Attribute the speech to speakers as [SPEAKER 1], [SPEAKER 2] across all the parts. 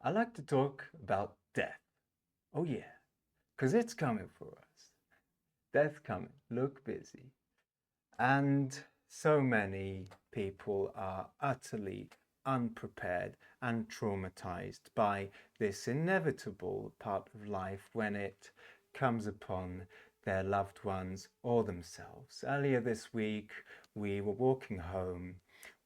[SPEAKER 1] I like to talk about death. Oh, yeah, because it's coming for us. Death coming. Look busy. And so many people are utterly unprepared and traumatized by this inevitable part of life when it comes upon their loved ones or themselves. Earlier this week, we were walking home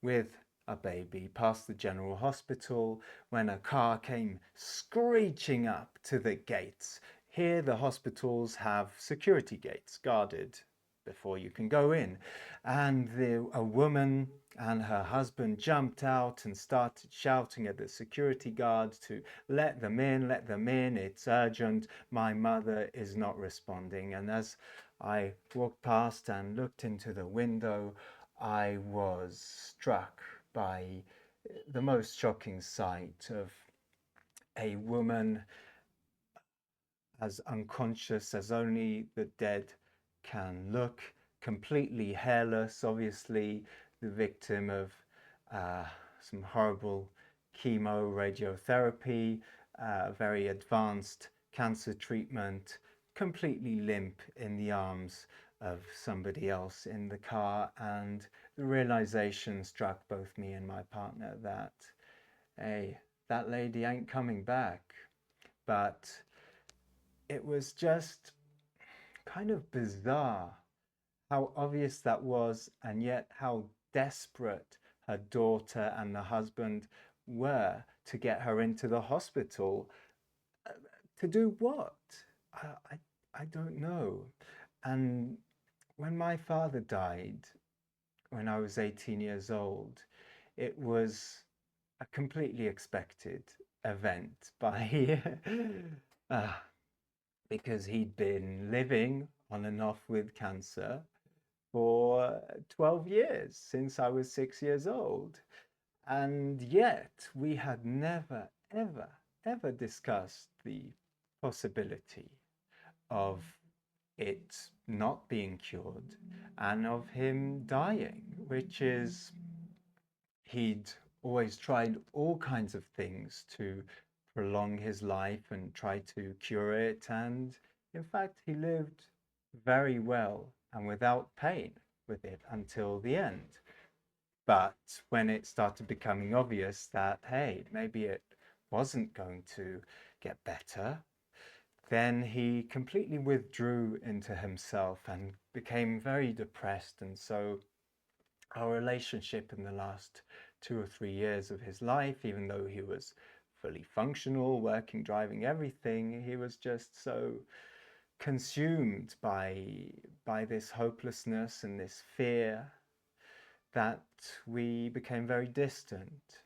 [SPEAKER 1] with a baby past the general hospital when a car came screeching up to the gates. Here, the hospitals have security gates guarded before you can go in. And a woman and her husband jumped out and started shouting at the security guard to let them in, it's urgent, my mother is not responding. And as I walked past and looked into the window, I was struck by the most shocking sight of a woman as unconscious as only the dead can look, completely hairless, obviously the victim of some horrible chemo radiotherapy, very advanced cancer treatment, completely limp in the arms of somebody else in the car. And the realization struck both me and my partner that, hey, that lady ain't coming back. But it was just kind of bizarre how obvious that was, and yet how desperate her daughter and the husband were to get her into the hospital. Uh, to do what? I, I don't know. And when my father died, when I was 18 years old, it was a completely expected event by uh, because he'd been living on and off with cancer for 12 years since I was 6 years old. And yet we had never, ever, ever discussed the possibility of it not being cured and of him dying, which is, he'd always tried all kinds of things to prolong his life and try to cure it. And in fact, he lived very well and without pain with it until the end. But when it started becoming obvious that, hey, maybe it wasn't going to get better, then he completely withdrew into himself and became very depressed. And so our relationship in the last 2 or 3 years of his life, even though he was fully functional, working, driving, everything, he was just so consumed by this hopelessness and this fear that we became very distant.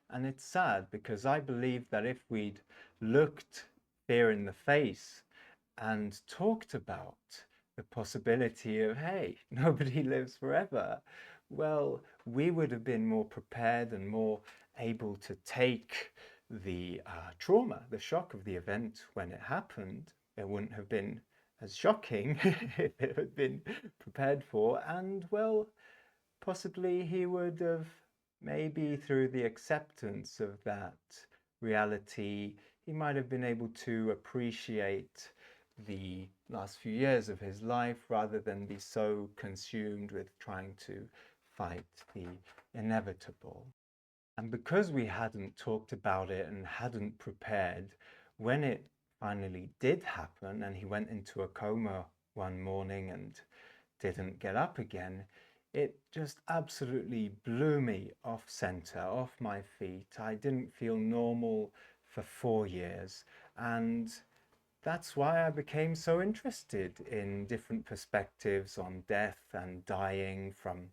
[SPEAKER 1] And it's sad because I believe that if we'd looked fear in the face and talked about the possibility of, hey, nobody lives forever, well, we would have been more prepared and more able to take the trauma, the shock of the event when it happened. It wouldn't have been as shocking if it had been prepared for. And well, possibly he would have, maybe through the acceptance of that reality, he might have been able to appreciate the last few years of his life rather than be so consumed with trying to fight the inevitable. And because we hadn't talked about it and hadn't prepared, when it finally did happen and he went into a coma one morning and didn't get up again, it just absolutely blew me off center, off my feet. I didn't feel normal for 4 years. And that's why I became so interested in different perspectives on death and dying from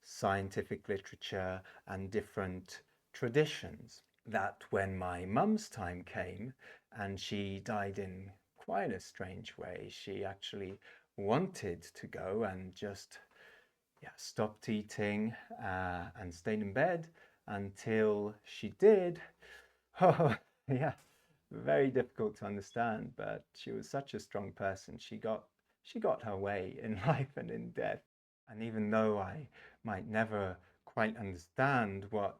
[SPEAKER 1] scientific literature and different traditions. That when my mum's time came and she died in quite a strange way, she actually wanted to go and just stopped eating and stayed in bed until she did. Oh, yeah, very difficult to understand, but she was such a strong person. She got her way in life and in death. And even though I might never quite understand what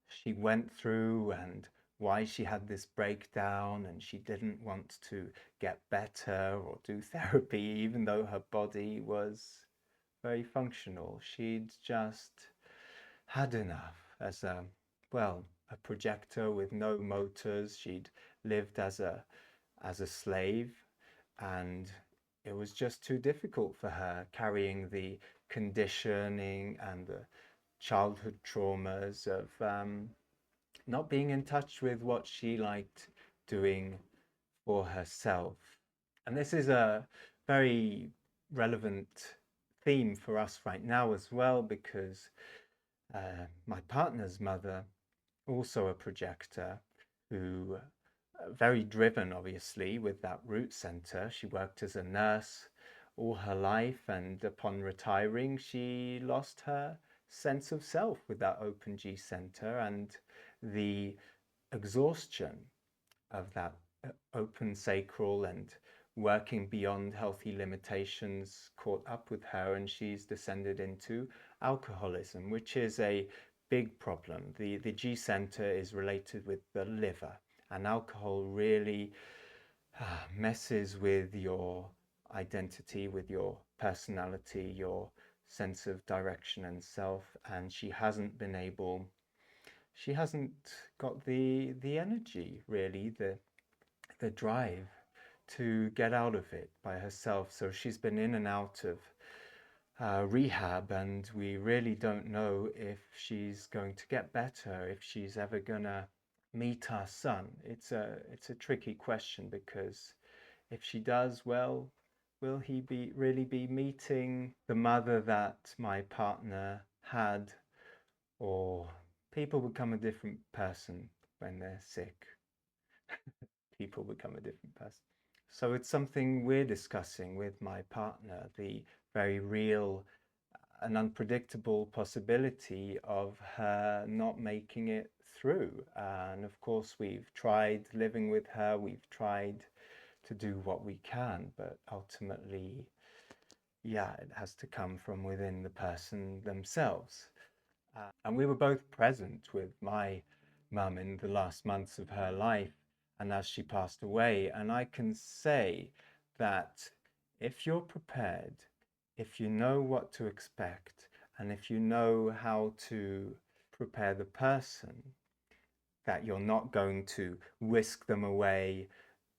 [SPEAKER 1] she went through and why she had this breakdown, and she didn't want to get better or do therapy, even though her body was very functional. She'd just had enough as a projector with no motors. She'd lived as a slave, and it was just too difficult for her carrying the conditioning and the childhood traumas of not being in touch with what she liked doing for herself. And this is a very relevant theme for us right now as well, because my partner's mother, also a projector, who very driven, obviously, with that root center. She worked as a nurse all her life, and upon retiring, she lost her sense of self with that open G center, and the exhaustion of that open sacral and working beyond healthy limitations caught up with her, and she's descended into alcoholism, which is a big problem. The G center is related with the liver, and alcohol really messes with your identity, with your personality, your sense of direction and self. And she hasn't got the energy, really, the drive to get out of it by herself. So she's been in and out of rehab, and we really don't know if she's going to get better, if she's ever gonna meet our son. It's a tricky question, because if she does, well, will he really be meeting the mother that my partner had, or people become a different person when they're sick. People become a different person. So it's something we're discussing with my partner, the very real and unpredictable possibility of her not making it through. And of course, we've tried living with her, we've tried to do what we can, but ultimately, yeah, it has to come from within the person themselves. And we were both present with my mum in the last months of her life and as she passed away. And I can say that if you're prepared, if you know what to expect, and if you know how to prepare the person, that you're not going to whisk them away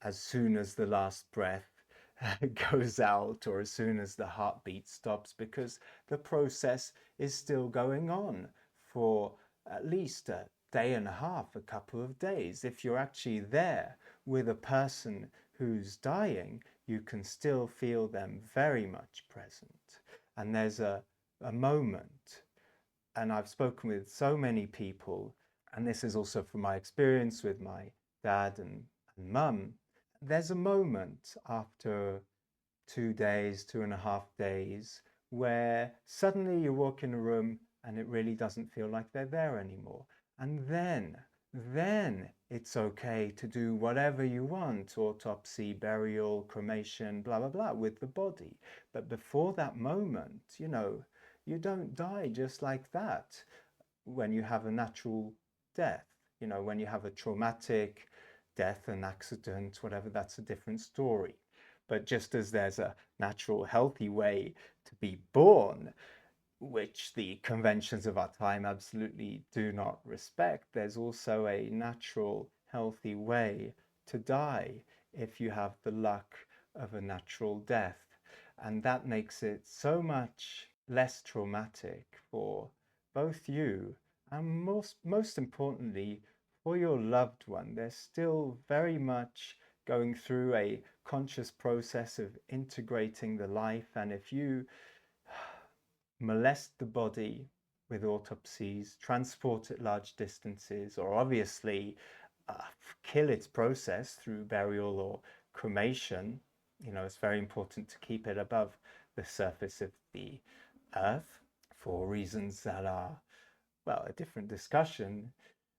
[SPEAKER 1] as soon as the last breath goes out, or as soon as the heartbeat stops, because the process is still going on for at least a day and a half, a couple of days. If you're actually there with a person who's dying, you can still feel them very much present. And there's a moment, and I've spoken with so many people, and this is also from my experience with my dad and mum. There's a moment after 2 days, 2.5 days, where suddenly you walk in a room and it really doesn't feel like they're there anymore. And then it's okay to do whatever you want: autopsy, burial, cremation, blah, blah, blah, with the body. But before that moment, you don't die just like that when you have a natural death. When you have a traumatic death, an accident, whatever, that's a different story. But just as there's a natural, healthy way to be born, which the conventions of our time absolutely do not respect, there's also a natural, healthy way to die if you have the luck of a natural death. And that makes it so much less traumatic for both you, and most importantly, for your loved one. They're still very much going through a conscious process of integrating the life. And if you molest the body with autopsies, transport it large distances, or obviously kill its process through burial or cremation, it's very important to keep it above the surface of the earth for reasons that are, well, a different discussion.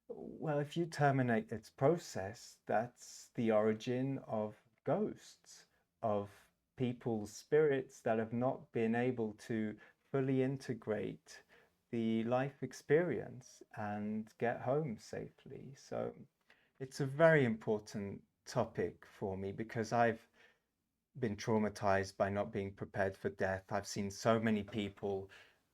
[SPEAKER 1] Well, if you terminate its process, that's the origin of ghosts, of people's spirits that have not been able to fully integrate the life experience and get home safely. So It's a very important topic for me because I've been traumatized by not being prepared for death. I've seen so many people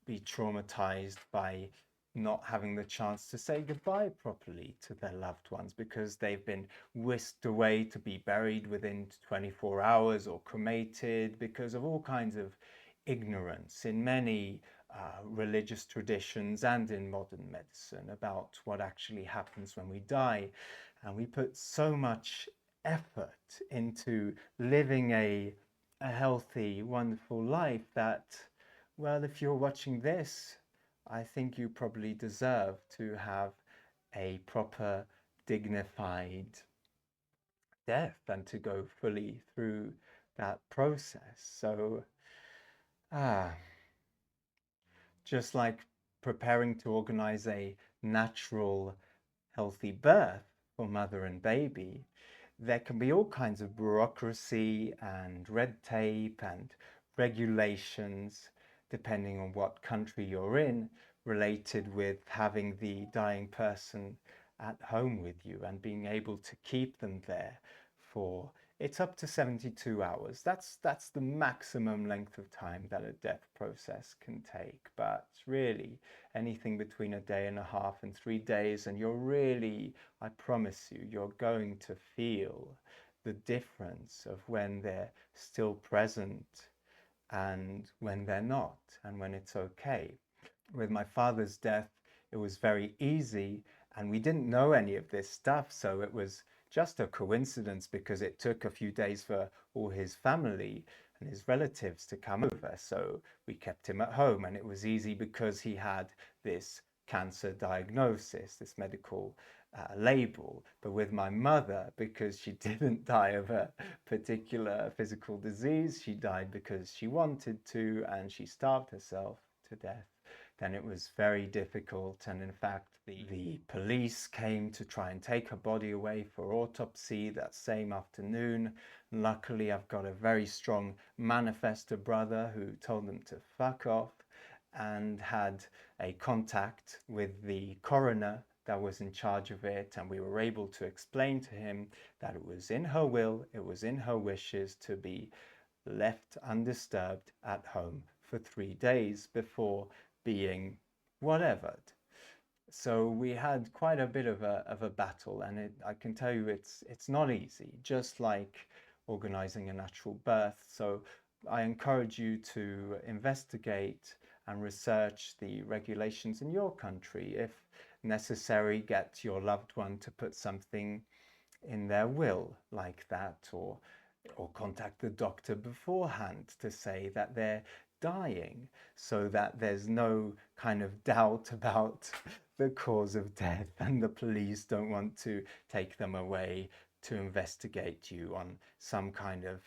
[SPEAKER 1] be traumatized by not having the chance to say goodbye properly to their loved ones because they've been whisked away to be buried within 24 hours or cremated because of all kinds of ignorance in many religious traditions and in modern medicine about what actually happens when we die. And we put so much effort into living a healthy, wonderful life that, well, if you're watching this, I think you probably deserve to have a proper, dignified death and to go fully through that process. So, ah, just like preparing to organize a natural, healthy birth for mother and baby, there can be all kinds of bureaucracy and red tape and regulations, depending on what country you're in, related with having the dying person at home with you and being able to keep them there for it's up to 72 hours. That's the maximum length of time that a death process can take. But really, anything between a day and a half and 3 days, and you're really, I promise you, you're going to feel the difference of when they're still present and when they're not, and when it's okay. With my father's death, it was very easy, and we didn't know any of this stuff, so it was just a coincidence because it took a few days for all his family and his relatives to come over. So we kept him at home, and it was easy because he had this cancer diagnosis, this medical label. But with my mother, because she didn't die of a particular physical disease, she died because she wanted to, and she starved herself to death, then it was very difficult. And in fact, the police came to try and take her body away for autopsy that same afternoon. Luckily, I've got a very strong manifestor brother who told them to fuck off and had a contact with the coroner that was in charge of it. And we were able to explain to him that it was in her will, it was in her wishes to be left undisturbed at home for 3 days before being whatevered. So we had quite a bit of a battle, and I can tell you it's not easy, just like organizing a natural birth. So I encourage you to investigate and research the regulations in your country. If necessary, get your loved one to put something in their will like that, or contact the doctor beforehand to say that they're dying so that there's no kind of doubt about the cause of death and the police don't want to take them away to investigate you on some kind of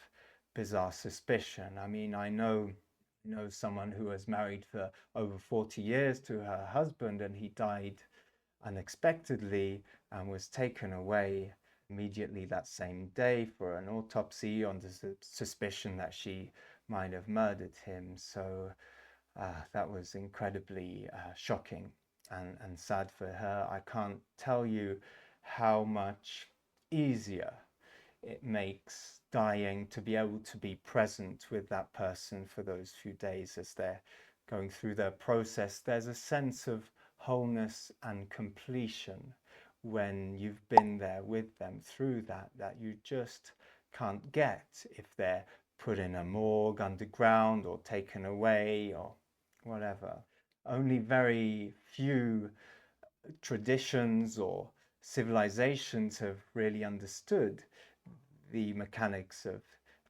[SPEAKER 1] bizarre suspicion. I mean, I know someone who was married for over 40 years to her husband, and he died unexpectedly and was taken away immediately that same day for an autopsy on the suspicion that she might have murdered him. So that was incredibly shocking and sad for her. I can't tell you how much easier it makes dying to be able to be present with that person for those few days as they're going through their process. There's a sense of wholeness and completion when you've been there with them through that you just can't get if they're put in a morgue underground or taken away or whatever. Only very few traditions or civilizations have really understood the mechanics of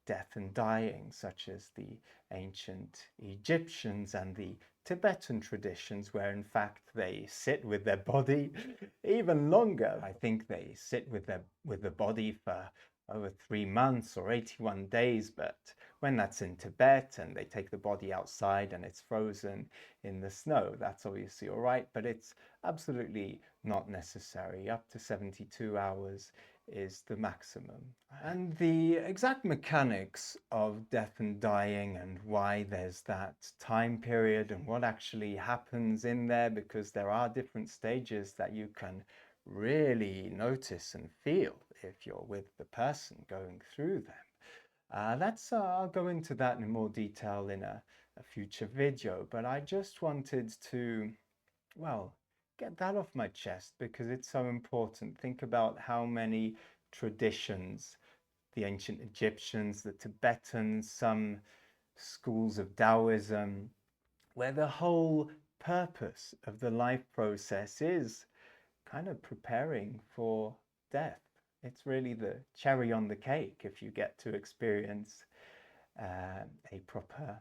[SPEAKER 1] death and dying, such as the ancient Egyptians and the Tibetan traditions, where in fact they sit with their body even longer. I think they sit with the body for over 3 months or 81 days, but when that's in Tibet and they take the body outside and it's frozen in the snow, that's obviously all right, but it's absolutely not necessary. Up to 72 hours is the maximum. And the exact mechanics of death and dying and why there's that time period and what actually happens in there, because there are different stages that you can really notice and feel if you're with the person going through them. I'll go into that in more detail in a future video, but I just wanted to, well, get that off my chest because it's so important. Think about how many traditions, the ancient Egyptians, the Tibetans, some schools of Taoism, where the whole purpose of the life process is kind of preparing for death. It's really the cherry on the cake if you get to experience a proper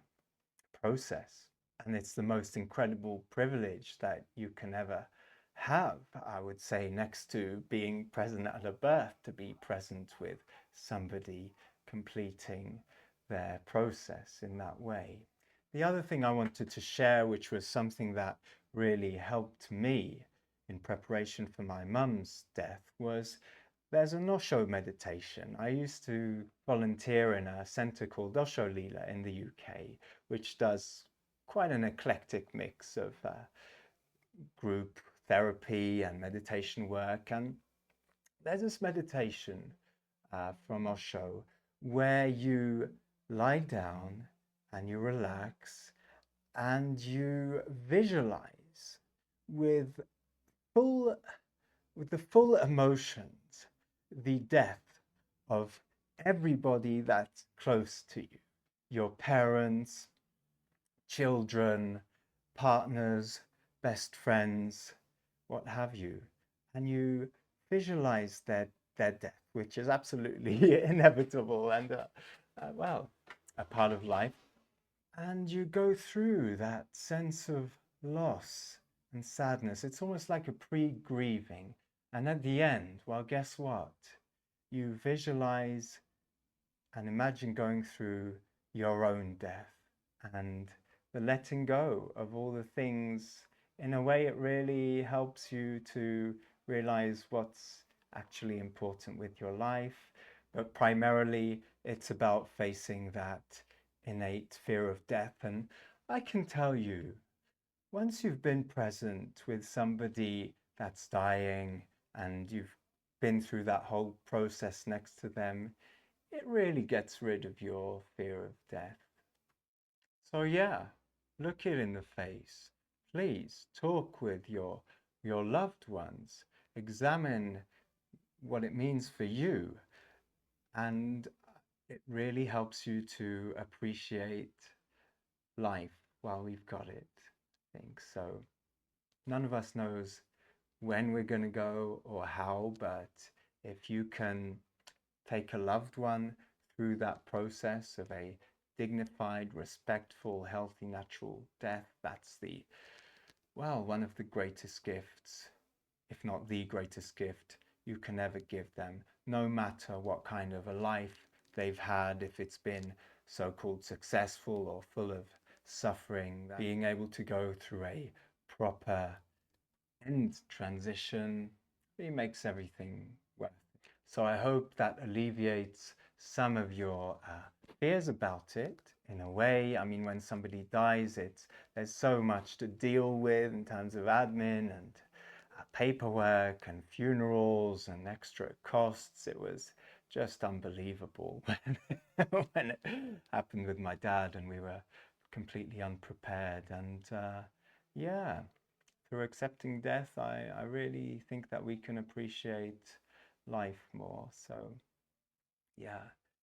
[SPEAKER 1] process. And it's the most incredible privilege that you can ever have, I would say, next to being present at a birth, to be present with somebody completing their process in that way. The other thing I wanted to share, which was something that really helped me in preparation for my mum's death, was there's an Osho meditation. I used to volunteer in a centre called Osho Lila in the UK, which does quite an eclectic mix of group therapy and meditation work. And there's this meditation from Osho where you lie down and you relax and you visualize with full with the full emotions the death of everybody that's close to you, your parents, children, partners, best friends, what have you. And you visualize their death, which is absolutely inevitable and, well, a part of life. And you go through that sense of loss and sadness. It's almost like a pre-grieving. And at the end, well, guess what? You visualize and imagine going through your own death and the letting go of all the things. In a way, it really helps you to realize what's actually important with your life. But primarily, it's about facing that innate fear of death. And I can tell you, once you've been present with somebody that's dying and you've been through that whole process next to them, it really gets rid of your fear of death. So yeah, look it in the face. Please talk with your loved ones. Examine what it means for you, and it really helps you to appreciate life while we've got it, I think. So none of us knows when we're going to go or how, but if you can take a loved one through that process of a dignified, respectful, healthy, natural death, that's one of the greatest gifts, if not the greatest gift you can ever give them, no matter what kind of a life they've had, if it's been so-called successful or full of suffering. Being able to go through a proper end transition really makes everything worth it. So I hope that alleviates some of your fears about it in a way. I mean, when somebody dies, there's so much to deal with in terms of admin and paperwork and funerals and extra costs. It was just unbelievable when it happened with my dad, and we were completely unprepared. And yeah, through accepting death, I really think that we can appreciate life more. So yeah,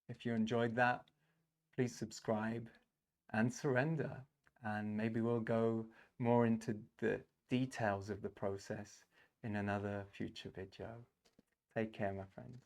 [SPEAKER 1] if you enjoyed that, please subscribe and surrender. And maybe we'll go more into the details of the process in another future video. Take care, my friends.